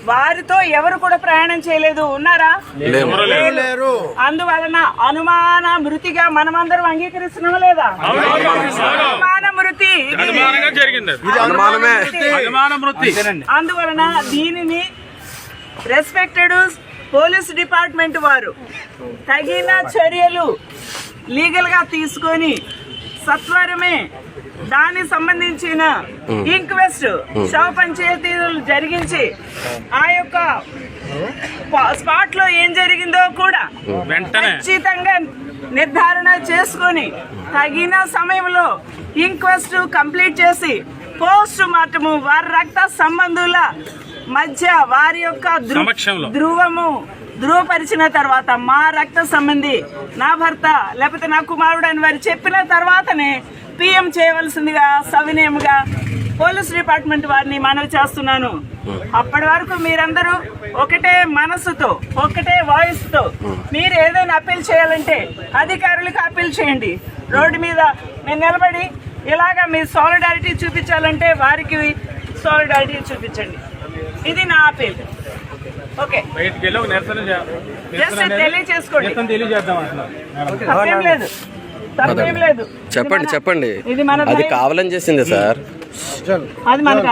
వారితో ఎవరు కూడా ప్రయాణం చేయలేదు, ఉన్నారా? లేరు. అందువలన అనుమాన మృతిగా మనమందరం అంగీకరిస్తున్నామా లేదా? అనుమాన మృతి అందువలన దీనిని రెస్పెక్టెడ్ పోలీస్ డిపార్ట్మెంట్ వారు తగిన చర్యలు లీగల్ గా తీసుకొని సత్వరమే దానికి సంబంధించిన ఇంక్వెస్ట్ శవ పంచాయతీలు జరిగించి ఆ యొక్క స్పాట్ లో ఏం జరిగిందో కూడా ఖచ్చితంగా నిర్ధారణ చేసుకొని తగిన సమయంలో ఇంక్వెస్ట్ కంప్లీట్ చేసి పోస్ట్ మార్టము వారి రక్త సంబంధుల మధ్య వారి యొక్క ధృవపరిచిన తర్వాత మా రక్త సంబంధి నా భర్త లేకపోతే నా కుమారుడు అని వారు చెప్పిన తర్వాతనే పిఎం చేయవలసిందిగా సవినయంగా పోలీస్ డిపార్ట్మెంట్ వారిని మనవి చేస్తున్నాను. అప్పటి వరకు మీరందరూ ఒకటే మనసుతో ఒకటే వాయిస్ తో మీరు ఏదైనా అప్పీల్ చేయాలంటే అధికారులకు అప్పీల్ చేయండి. రోడ్డు మీద మీరు నిలబడి ఇలాగా మీ సాలిడారిటీ చూపించాలంటే వారికి సాలిడారిటీ చూపించండి. ఇది నా అప్పీల్. Okay, just తెలియచేసుకోండి. తప్పేం లేదు. చెప్పండి. అది కావాలని చేసింది సార్. అది మనకు